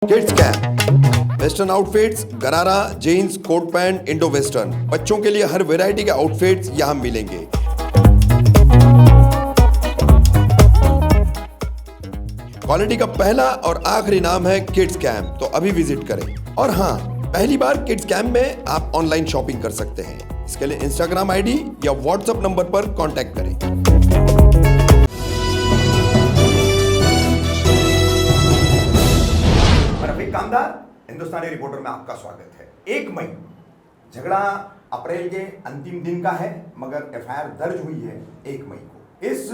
Kids camp western outfits, gharara, jeans, coat pant, Indo western. बच्चों के लिए हर वैरायटी के आउटफिट्स यहाँ मिलेंगे। क्वालिटी का पहला और आखिरी नाम है किड्स कैंप, तो अभी विजिट करें। और हाँ, पहली बार किड्स कैंप में आप ऑनलाइन शॉपिंग कर सकते हैं। इसके लिए इंस्टाग्राम आईडी या व्हाट्सएप नंबर पर कांटेक्ट करें। कामदार हिंदुस्तानी रिपोर्टर में आपका स्वागत है। 1 मई झगड़ा अप्रैल के अंतिम दिन का है, मगर एफआईआर दर्ज हुई है 1 मई को। इस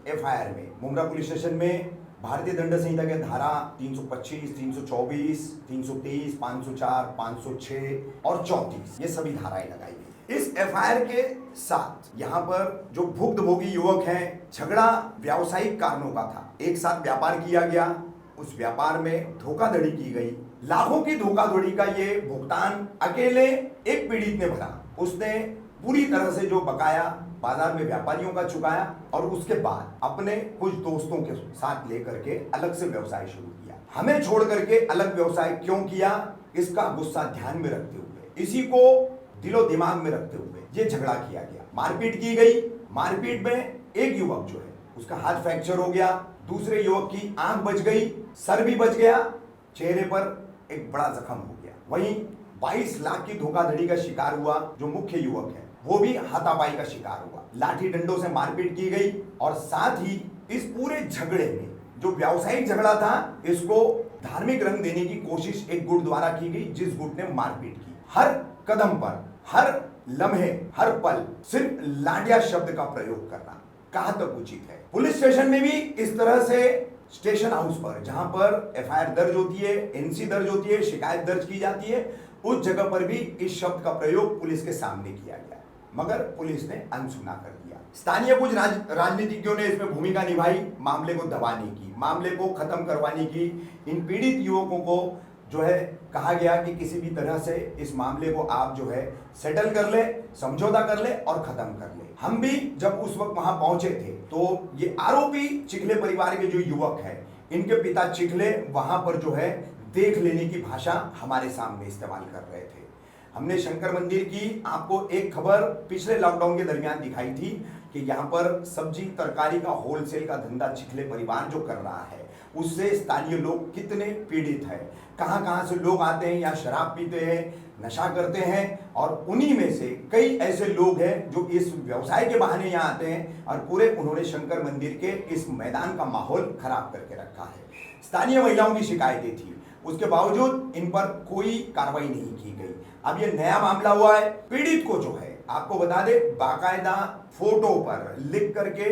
एफआईआर में मुमरा पुलिस स्टेशन में भारतीय दंड संहिता के धारा 325, 324, 323, 504, 506 और 34 ये सभी धाराएं लगाई गई। इस एफआईआर के साथ यहाँ पर जो भुक्तभोगी युवक हैं, झगड़ा व्यावसायिक कारणों का था। एक साथ व्यापार किया गया, उस व्यापार में धोखाधड़ी की गई। लाखों की धोखाधड़ी का ये भुगतान अकेले एक पीड़ित ने भरा। उसने पूरी तरह से जो बकाया बाजार में व्यापारियों का चुकाया और उसके बाद अपने कुछ दोस्तों के साथ लेकर के अलग से व्यवसाय शुरू किया। हमें छोड़ करके अलग व्यवसाय क्यों किया, इसका गुस्सा ध्यान में रखते हुए, इसी को दिलो दिमाग में रखते हुए ये झगड़ा किया गया। मारपीट की गई। मारपीट में एक युवक जो है उसका हाथ फ्रैक्चर हो गया, दूसरे युवक की आंख बच गई, सर भी बच गया, चेहरे पर एक बड़ा जख्म हो गया। वहीं 22 लाख की धोखाधड़ी का शिकार हुआ जो मुख्य युवक है, वो भी हाथापाई का शिकार हुआ। लाठी डंडों से मारपीट की गई और साथ ही इस पूरे झगड़े में जो व्यावसायिक झगड़ा था, इसको धार्मिक रंग देने की कोशिश एक गुट द्वारा की गई, जिस गुट ने मारपीट की। हर कदम पर, हर लम्हे, हर पल सिर्फ लाडिया शब्द का प्रयोग करना कहां तक उचित है। पुलिस स्टेशन में भी इस तरह से स्टेशन हाउस पर, जहां पर एफआईआर दर्ज होती है, एनसी दर्ज होती है, शिकायत दर्ज की जाती है, उस जगह पर भी इस शब्द का प्रयोग पुलिस के सामने किया गया, मगर पुलिस ने अनसुना कर दिया। स्थानीय कुछ राजनीतिज्ञों ने इसमें भूमिका निभाई, मामले को दबाने की, मामले को खत्म करवाने की। इन पीड़ित युवकों को जो है कहा गया कि किसी भी तरह से इस मामले को आप जो है सेटल कर ले, समझौता कर ले और खत्म कर ले। हम भी जब उस वक्त वहां पहुंचे थे तो ये आरोपी चिखले परिवार के जो युवक हैं, इनके पिता चिखले वहां पर जो है देख लेने की भाषा हमारे सामने इस्तेमाल कर रहे थे। हमने शंकर मंदिर की आपको एक खबर पिछले लॉकडाउन के दरमियान दिखाई थी कि यहाँ पर सब्जी तरकारी का होलसेल का धंधा चिखले परिवार जो कर रहा है, उससे स्थानीय लोग कितने पीड़ित हैं। कहां कहां से लोग आते हैं, यहाँ शराब पीते हैं, नशा करते हैं, और उन्हीं में से कई ऐसे लोग हैं जो इस व्यवसाय के बहाने यहाँ आते हैं और पूरे उन्होंने शंकर मंदिर के इस मैदान का माहौल खराब करके रखा है। स्थानीय महिलाओं की शिकायतें थी, उसके बावजूद इन पर कोई कार्रवाई नहीं की गई। अब ये नया मामला हुआ है। पीड़ित को जो है आपको बता दे, बाकायदा फोटो पर लिख करके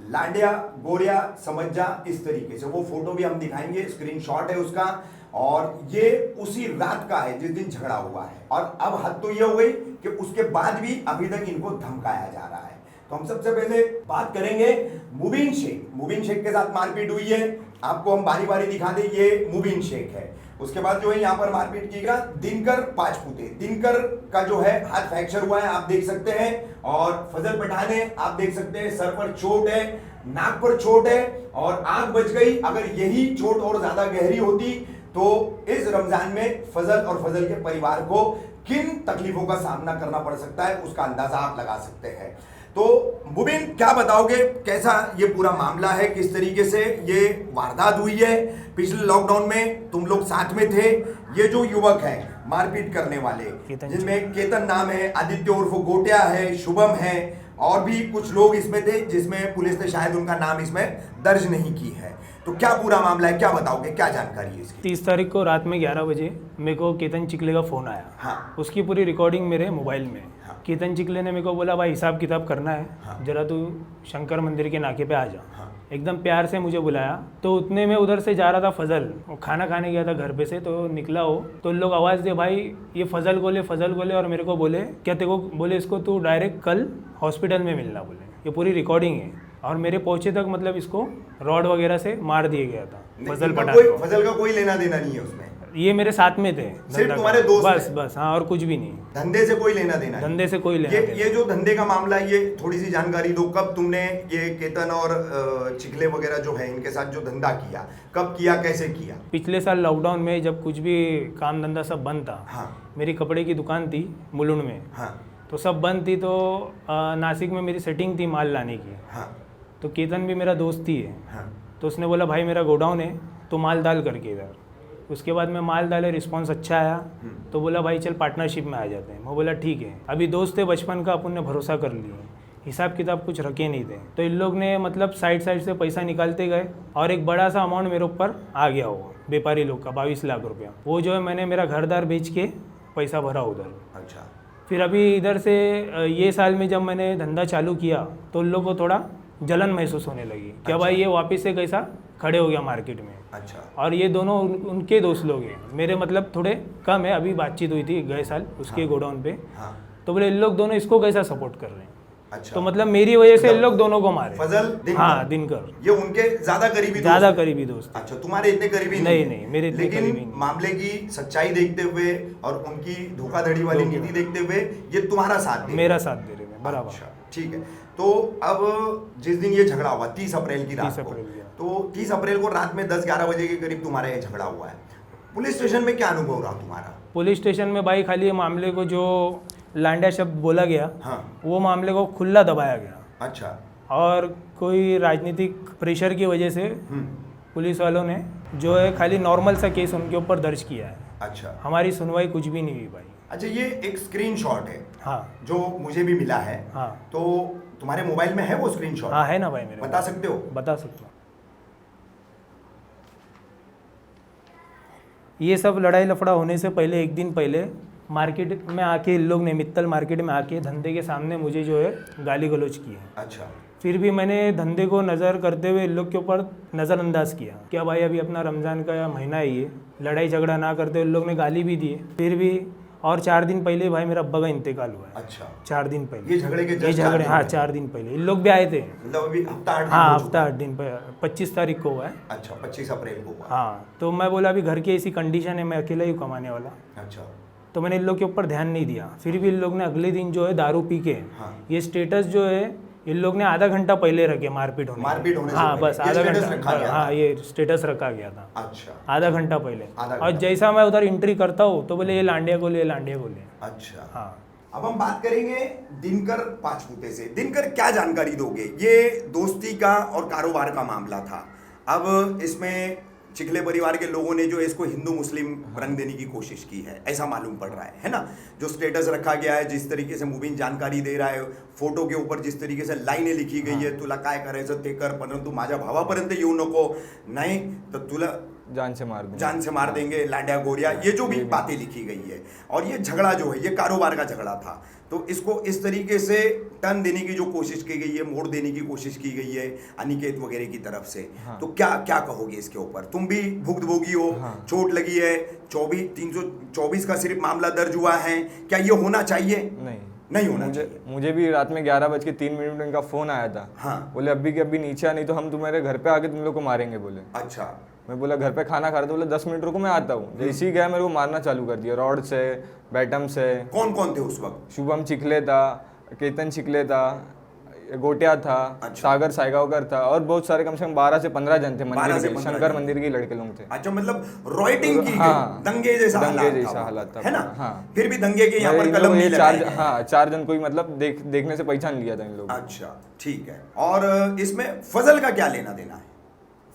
लाडिया गोरिया समझ जा, इस तरीके से वो फोटो भी हम दिखाएंगे, स्क्रीनशॉट है उसका, और ये उसी रात का है जिस दिन झगड़ा हुआ है। और अब हद तो ये हो गई कि उसके बाद भी अभी तक इनको धमकाया जा रहा है। तो हम सबसे पहले बात करेंगे मुबीन शेख। मुबीन शेख के साथ मारपीट हुई है, आपको हम बारी बारी दिखा दें। ये मुबीन शेख है। उसके बाद जो है यहाँ पर मारपीट की गई दिनकर पाचपुते। दिनकर का जो है हाथ फ्रैक्चर हुआ है, आप देख सकते हैं, और फजल पठान है, आप देख सकते हैं, सर पर चोट है, नाक पर चोट है और आंख बच गई। अगर यही चोट और ज्यादा गहरी होती तो इस रमजान में फजल और फजल के परिवार को किन तकलीफों का सामना करना पड़ सकता है, उसका अंदाजा आप लगा सकते हैं। तो मुबीन, क्या बताओगे, कैसा ये पूरा मामला है, किस तरीके से ये वारदात हुई है? पिछले लॉकडाउन में तुम लोग साथ में थे। ये जो युवक है मारपीट करने वाले, जिनमें केतन नाम है, आदित्य उर्फ गोटिया है, शुभम है, और भी कुछ लोग इसमें थे, जिसमें पुलिस ने शायद उनका नाम इसमें दर्ज नहीं की है। तो क्या पूरा मामला है, क्या बताओगे, क्या जानकारी है इसकी? 30 तारीख को रात में 11 बजे मेरे को केतन चिखले का फ़ोन आया। हाँ। उसकी पूरी रिकॉर्डिंग मेरे मोबाइल में। हाँ। केतन चिखले ने मेरे को बोला, भाई हिसाब किताब करना है। हाँ। जरा तू शंकर मंदिर के नाके पे आ जा। हाँ। एकदम प्यार से मुझे बुलाया। तो उतने में उधर से जा रहा था फजल, वो खाना खाने गया था घर पे से, तो निकला हो तो लोग आवाज़ दे, भाई ये फजल को ले, फजल को ले। और मेरे को बोले, क्या तेरे को बोले, इसको तू डायरेक्ट कल हॉस्पिटल में मिलना। बोले ये पूरी रिकॉर्डिंग है। और मेरे पहुंचे तक मतलब इसको रॉड वगैरह से मार दिया गया था फजल पठान को। फजल का कोई लेना देना नहीं है उसमें। ये मेरे साथ में थे सिर्फ धंधा तुम्हारे कर- दोस्त बस थे? बस हाँ, और कुछ भी नहीं। धंधे से कोई लेना देना नहीं? धंधे से कोई लेना देना ये जो धंधे का मामला है, ये थोड़ी सी जानकारी दो। कब तुमने ये केतन और चिखले वगैरह जो है इनके साथ जो धंधा किया, कब किया, कैसे किया? पिछले साल लॉकडाउन में जब कुछ भी काम धंधा सब बंद था, हाँ मेरी कपड़े की दुकान थी मुलुंड में, हाँ तो सब बंद थी, तो नासिक में मेरी सेटिंग थी माल लाने की। हाँ तो केतन भी मेरा दोस्त ही है, हाँ तो उसने बोला भाई मेरा गोडाउन है तो माल डाल करके इधर। उसके बाद मैं माल डाले, रिस्पांस अच्छा आया, तो बोला भाई चल पार्टनरशिप में आ जाते हैं। मैं बोला ठीक है। अभी दोस्त थे बचपन का, अपन ने भरोसा कर लिए, हिसाब किताब कुछ रखे नहीं थे, तो इन लोग ने मतलब साइड से पैसा निकालते गए और एक बड़ा सा अमाउंट मेरे ऊपर आ गया, वो व्यापारी लोग का 22 लाख रुपया। वो जो है मैंने मेरा घरदार बेच के पैसा भरा उधर। अच्छा फिर अभी इधर से ये साल में जब मैंने धंधा चालू किया तो उन लोग को थोड़ा जलन महसूस होने लगी, क्या भाई ये वापस से कैसा खड़े हो गया मार्केट में। अच्छा और ये दोनों उनके दोस्त लोग हैं, मेरे मतलब थोड़े कम है। अभी बातचीत हुई थी गए साल उसके गोडाउन पे, हाँ तो बोले इन लोग दोनों इसको कैसा सपोर्ट कर रहे हैं। अच्छा तो मतलब मेरी वजह से इन लोग दोनों को मारे। फजल दिनकर? हाँ दिनकर, ये उनके ज्यादा करीबी दोस्त ज़्यादा हैं? करीबी दोस्त। अच्छा, तुम्हारे इतने करीबी नहीं, नहीं, मेरे इतने लेकिन करीबी नहीं। मामले की सच्चाई देखते हुए और उनकी धोखाधड़ी वाली नीति देखते हुए ये तुम्हारा साथ दे मेरा साथ दे रहे हैं बराबर। अच्छा ठीक है। तो अब जिस दिन ये झगड़ा हुआ 30 अप्रैल की रात 30 को, अप्रैल की रात। तो 30 अप्रैल को रात में 10-11 बजे के करीब तुम्हारा ये झगड़ा हुआ है। पुलिस स्टेशन में क्या अनुभव रहा तुम्हारा? पुलिस स्टेशन में भाई खाली ये मामले को जो लांडा शब्द बोला गया, हाँ वो मामले को खुला दबाया गया, अच्छा और कोई राजनीतिक प्रेशर की वजह से पुलिस वालों ने जो है खाली नॉर्मल सा केस उनके ऊपर दर्ज किया है। अच्छा हमारी सुनवाई कुछ भी नहीं हुई भाई। अच्छा, ये एक स्क्रीनशॉट है हाँ जो मुझे भी मिला है। हाँ तो तुम्हारे मोबाइल में है वो स्क्रीनशॉट? हाँ है ना भाई मेरे। बता सकते हो? बता सकता हूँ। ये सब लड़ाई लफड़ा होने से पहले एक दिन पहले मार्केट में आके इन लोग ने मित्तल मार्केट में आके धंधे के सामने मुझे जो है गाली गलौज की है। अच्छा फिर भी मैंने धंधे को नज़र करते हुए इन लोग के ऊपर नज़रअंदाज किया, क्या भाई अभी अपना रमज़ान का महीना है, ये लड़ाई झगड़ा ना करते हुए इन लोग ने गाली भी दी। फिर भी और 4 दिन पहले भाई मेरा अब्बा का इंतकाल हुआ है। अच्छा, 4 दिन पहले ये झगड़े के ये just 4 झगड़े, दिन हाँ पहले? 4 दिन पहले इन लोग भी आए थे। मतलब अभी हफ्ता 8 दिन हाँ हो चुका हफ्ता 8 दिन पर 25 तारीख को हुआ है। है। अच्छा, 25 अप्रैल को हुआ। हाँ, तो मैं बोला अभी घर की ऐसी कंडीशन है, मैं अकेला ही कमाने वाला, अच्छा तो मैंने इन लोग के ऊपर ध्यान नहीं दिया। फिर भी इन लोग ने अगले दिन जो है दारू पी के हाँ। ये स्टेटस जो है इन लोग ने आधा घंटा पहले रखे मारपीट होने से हाँ पहले? बस ये आधा status रखा घंटा, गया था? हाँ ये स्टेटस रखा गया था अच्छा आधा घंटा पहले। आधा और घंटा। जैसा मैं उधर एंट्री करता हूँ तो बोले ये लांडिया को ले, लांडिया को ले। अच्छा। हाँ अब हम बात करेंगे दिनकर पाचपुते से। दिनकर, क्या जानकारी दोगे? ये दोस्ती का और कारोबार का मामला था। अब इसमें चिखले परिवार के लोगों ने जो इसको हिंदू मुस्लिम रंग देने की कोशिश की है, ऐसा मालूम पड़ रहा है ना? जो स्टेटस रखा गया है, जिस तरीके से मुबीन जानकारी दे रहा है, फोटो के ऊपर जिस तरीके से लाईनें लिखी गई है, तुला काय करायचं ते कर, परंतु माझ्या भावापर्यंत येऊ नको, नाही तर तुला जान से मार देंगे। जान से मार देंगे, लांडिया गोरिया, ये जो भी बातें लिखी गई है। और ये झगड़ा जो है ये कारोबार का झगड़ा था, तो इसको इस तरीके से टर्न देने की जो कोशिश की गई है, मोड़ देने की कोशिश की गई है अनिकेत वगैरह की तरफ से। हाँ। तो क्या क्या कहोगे इसके ऊपर? तुम भी भुक्तभोगी हो, हाँ। चोट लगी है, 324 का सिर्फ मामला दर्ज हुआ है, क्या ये होना चाहिए? नहीं होना चाहिए। मुझे भी रात में 11:03 इनका फोन आया था। हाँ। बोले अभी के अभी नीचे आ, नहीं तो हम तुम्हारे घर पे आके तुम लोग को मारेंगे बोले। अच्छा। मैं बोला घर पे खाना खा रहा था, बोले 10 मिनट रुको मैं आता हूँ। जैसे ही गया मेरे को मारना चालू कर दिया, रॉड से, बैटम से। कौन कौन थे उस वक्त? शुभम चिखले था, केतन चिखले था, गोटिया था, अच्छा। सागर सायगावकर था, और बहुत सारे कम से कम 12 से 15 जन थे 12 से मंदिर के, 15 शंकर जन। मंदिर के लड़के लोग थे। अच्छा, मतलब रॉयटिंग की हाँ। गई, दंगे जैसा जैसा हालात हालात था, है ना? हाँ। फिर भी दंगे के यहाँ इन पर लोगों कलम ये नहीं लगाए 4 गए। हाँ 4 जन को ही मतलब देखने से पहचान लिया था इन लोगों ने। अच्छा ठीक है। और इसमें फजल का क्या लेना देना है?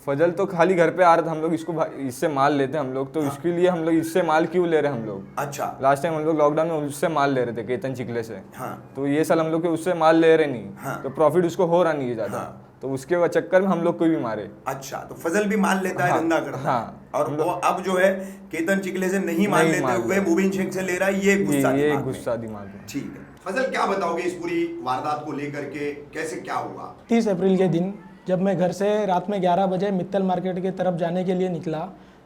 फजल तो खाली घर पे आ रहा था, हम लोग इसको इससे माल लेते हम लोग, तो इसके लिए हम लोग इससे माल क्यों ले रहे हम लोग? अच्छा। लास्ट टाइम हम लोग लॉकडाउन में उससे माल ले रहे थे, केतन चिखले से। हाँ। तो ये साल हम लोग के उससे माल ले रहे नहीं। हाँ। तो प्रॉफिट उसको हो रहा नहीं है ज्यादा। हाँ। तो उसके चक्कर में हम लोग को भी मारे। अच्छा, तो फजल भी माल लेता है, हाँ, धंधा करता है, हाँ। और वो अब जो है केतन चिखले से नहीं माल लेते माल हुए ले। मुबीन शेख से ले रहा है, ये गुस्सा ये दिमाग में। गुस्सा दिमाग में। ठीक है। फजल, क्या बताओगे इस पूरी वारदात को लेकर के, कैसे क्या हुआ? 30 अप्रैल के दिन जब मैं घर से रात में 11 बजे मित्तल मार्केट की तरफ जाने के लिए निकला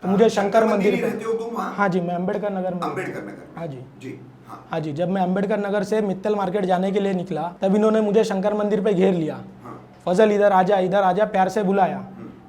तो मुझे शंकर मंदिर में रहते हो तुम वहाँ? हाँ जी, मैं अम्बेडकर नगर में। अम्बेडकर नगर? हाँ जी जी हाँ। हाँ जी, जब मैं अम्बेडकर नगर से मित्तल मार्केट जाने के लिए निकला तब इन्होंने मुझे शंकर मंदिर पे घेर लिया। फजल इधर आजा, इधर आजा, प्यार से बुलाया,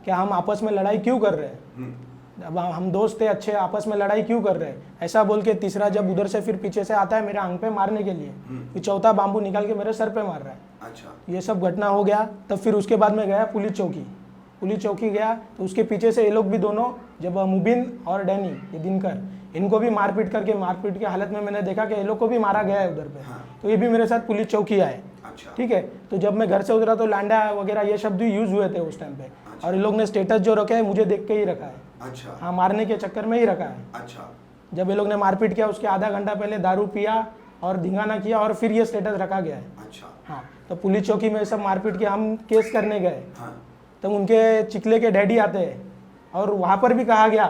क्या हम आपस में लड़ाई क्यों कर रहे हैं? अब हम दोस्त थे अच्छे, आपस में लड़ाई क्यों कर रहे हैं, ऐसा बोल के तीसरा जब उधर से फिर पीछे से आता है मेरे आंख पे मारने के लिए, फिर चौथा बाम्बू निकाल के मेरे सर पे मार रहा है। अच्छा, ये सब घटना हो गया। तब फिर उसके बाद में गया पुलिस चौकी गया, तो उसके पीछे से ये लोग भी दोनों, जब मुबिन और डैनी, ये दिनकर, इनको भी मारपीट के हालत में मैंने देखा कि ये लोग को भी मारा गया है उधर पे। तो ये भी मेरे साथ पुलिस चौकी आए। अच्छा, ठीक है, तो जब मैं घर से उतरा तो लांडा वगैरह ये शब्द भी यूज हुए थे उस टाइम पे, और ये लोग ने स्टेटस जो रखे है मुझे देख के ही रखा है। अच्छा, हाँ, मारने के चक्कर में ही रखा है। अच्छा, जब ये लोग ने मारपीट किया उसके आधा घंटा पहले दारू पिया और धिंगाना किया और फिर ये स्टेटस रखा गया है। अच्छा, हाँ, तो पुलिस चौकी में सब मारपीट किया, हम केस करने गए, हाँ, तो उनके चिकले के डैडी आते हैं और वहाँ पर भी कहा गया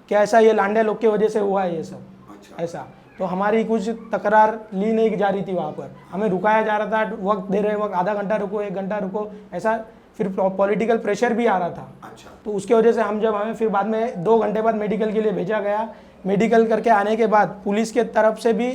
कि ऐसा ये लांडे लोग की वजह से हुआ है ये सब, अच्छा, ऐसा। तो हमारी कुछ तकरार ली नहीं जा रही थी वहाँ पर, हमें रुकाया जा रहा था, वक्त दे रहे वक्त आधा घंटा रुको, 1 घंटा रुको, ऐसा। फिर पॉलिटिकल प्रेशर भी आ रहा था, अच्छा, तो उसके वजह से हमें फिर बाद में 2 घंटे बाद मेडिकल के लिए भेजा गया। मेडिकल करके आने के बाद पुलिस के तरफ से भी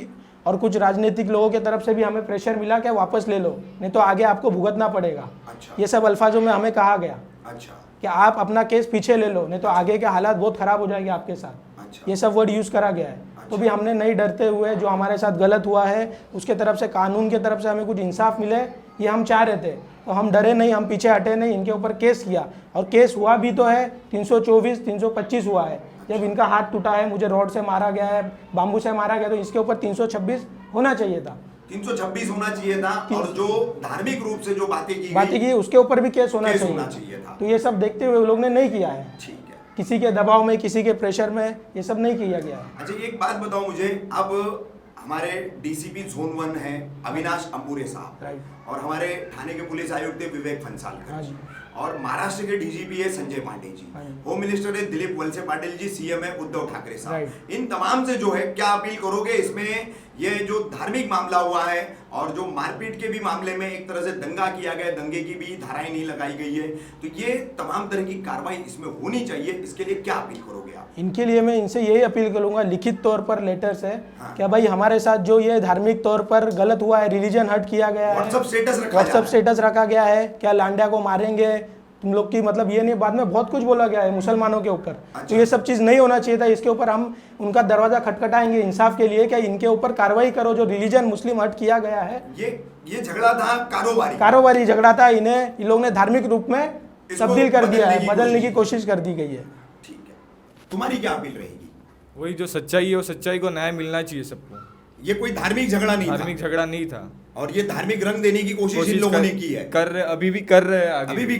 और कुछ राजनीतिक लोगों के तरफ से भी हमें प्रेशर मिला कि वापस ले लो, नहीं तो आगे आपको भुगतना पड़ेगा। अच्छा, ये सब अल्फाजों में हमें कहा गया अच्छा, कि आप अपना केस पीछे ले लो, नहीं तो आगे के हालात बहुत ख़राब हो जाएंगे आपके साथ। अच्छा, ये सब वर्ड यूज़ करा गया है। तो भी हमने नहीं डरते हुए, जो हमारे साथ गलत हुआ है उसके तरफ से, कानून के तरफ से हमें कुछ इंसाफ मिले, ये हम चाह रहे थे। तो हम डरे नहीं, हम पीछे हटे नहीं, इनके ऊपर केस किया और केस हुआ भी तो है। 324, 325 हुआ है। जब इनका हाथ टूटा है, मुझे रॉड से मारा गया है, बाम्बू से मारा गया, तो इसके ऊपर 326 होना चाहिए था, 326 होना चाहिए था। और जो धार्मिक रूप से जो बातें की उसके ऊपर भी केस होना केस चाहिए होना चाहिए था। तो ये सब देखते हुए लोग ने नहीं किया है, ठीक है। किसी के दबाव में, किसी के प्रेशर में ये सब नहीं किया गया है। अच्छा, एक बात बताओ मुझे, अब हमारे डीसीपी जोन 1 है अविनाश अंबुरे साहब, राइट, और हमारे थाने के पुलिस आयुक्त है विवेक हाँ फंसालकर जी, और महाराष्ट्र के डीजीपी है संजय पांडे जी, हाँ जी, होम मिनिस्टर है दिलीप वलसे पाटिल जी, सीएम है उद्धव ठाकरे साहब। राइट। इन तमाम से जो है क्या अपील करोगे? इसमें ये जो धार्मिक मामला हुआ है और जो मारपीट के भी मामले में एक तरह से दंगा किया गया, दंगे की भी धाराएं नहीं लगाई गई है, तो ये तमाम तरह की कार्रवाई इसमें होनी चाहिए, इसके लिए क्या अपील करोगे आप? इनके लिए मैं इनसे यही अपील करूंगा, लिखित तौर पर लेटर से, हाँ। क्या भाई हमारे साथ जो ये धार्मिक तौर पर गलत हुआ है, रिलीजन हर्ट किया गया है, व्हाट्सएप स्टेटस रखा गया है, क्या लांडिया को मारेंगे तुम लोग की, मतलब ये नहीं, बाद में बहुत कुछ बोला गया है मुसलमानों के ऊपर। तो ये सब चीज़ नहीं होना चाहिए था। इसके ऊपर हम उनका दरवाजा खटखटाएंगे इंसाफ के लिए, क्या इनके ऊपर कार्रवाई करो, जो रिलीजन मुस्लिम हट किया गया है। ये झगड़ा था कारोबारी झगड़ा था, इन्हें इन लोग ने धार्मिक रूप में तब्दील कर दिया है, बदलने की कोशिश कर दी गई है। ठीक है, तुम्हारी क्या अपील रहेगी? वही जो सच्चाई है वो सच्चाई को न्याय मिलना चाहिए सबको। ये कोई धार्मिक झगड़ा नहीं था, धार्मिक झगड़ा नहीं था, और ये धार्मिक रंग देने की कोशिश इन लोगों ने की है, कर रहे, अभी भी कर रहे हैं, अभी भी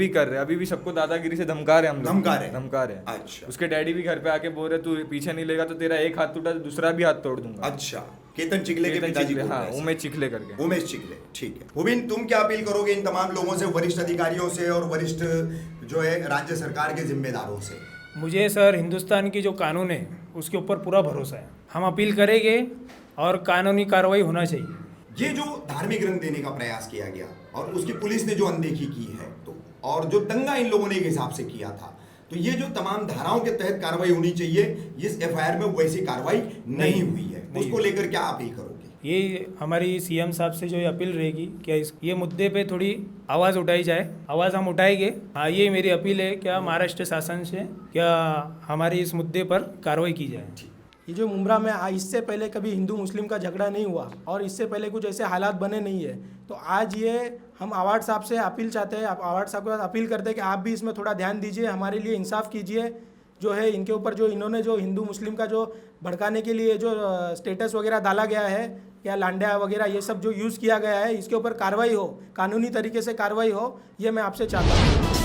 कर रहे, अभी भी सबको दादागिरी से धमका रहे हैं, हम लोग धमका रहे। अच्छा, उसके डैडी भी घर पे आके बोल रहे तू पीछे नहीं लेगा तो तेरा एक हाथ टूटा तो दूसरा भी हाथ तोड़ दूंगा। अच्छा, केतन चिखले के पिताजी बोल रहे हैं। हाँ, उमेश चिखले करके। उमेश चिखले, ठीक है। मुबिन, तुम क्या अपील करोगे इन तमाम लोगों से, वरिष्ठ अधिकारियों से और वरिष्ठ जो है राज्य सरकार के जिम्मेदारों से? मुझे सर हिंदुस्तान की जो कानून है उसके ऊपर पूरा भरोसा है। हम अपील करेंगे और कानूनी कार्रवाई होना चाहिए। ये जो धार्मिक रंग देने का प्रयास किया गया और उसकी पुलिस ने जो अनदेखी की है, तो और जो दंगा इन लोगों ने एक हिसाब से किया था, तो ये जो तमाम धाराओं के तहत कार्रवाई होनी चाहिए, इस एफआईआर में वैसी कार्रवाई नहीं हुई है, उसको लेकर क्या अपील करोगे? ये हमारी सीएम साहब से जो ये अपील रहेगी, क्या ये मुद्दे पे थोड़ी आवाज़ उठाई जाए। आवाज़ हम उठाएंगे। हाँ, ये मेरी अपील है, क्या महाराष्ट्र शासन से क्या हमारी इस मुद्दे पर कार्रवाई की जाए। ये जो मुंब्रा में इससे पहले कभी हिंदू मुस्लिम का झगड़ा नहीं हुआ और इससे पहले कुछ ऐसे हालात बने नहीं है, तो आज ये हम आवाड़ साहब से अपील चाहते हैं, आवाड़ साहब के पास अपील करते हैं कि आप भी इसमें थोड़ा ध्यान दीजिए, हमारे लिए इंसाफ कीजिए। जो है इनके ऊपर जो इन्होंने जो हिंदू मुस्लिम का जो भड़काने के लिए जो स्टेटस वगैरह डाला गया है या लांडिया वगैरह ये सब जो यूज़ किया गया है, इसके ऊपर कार्रवाई हो, कानूनी तरीके से कार्रवाई हो, ये मैं आपसे चाहता हूँ।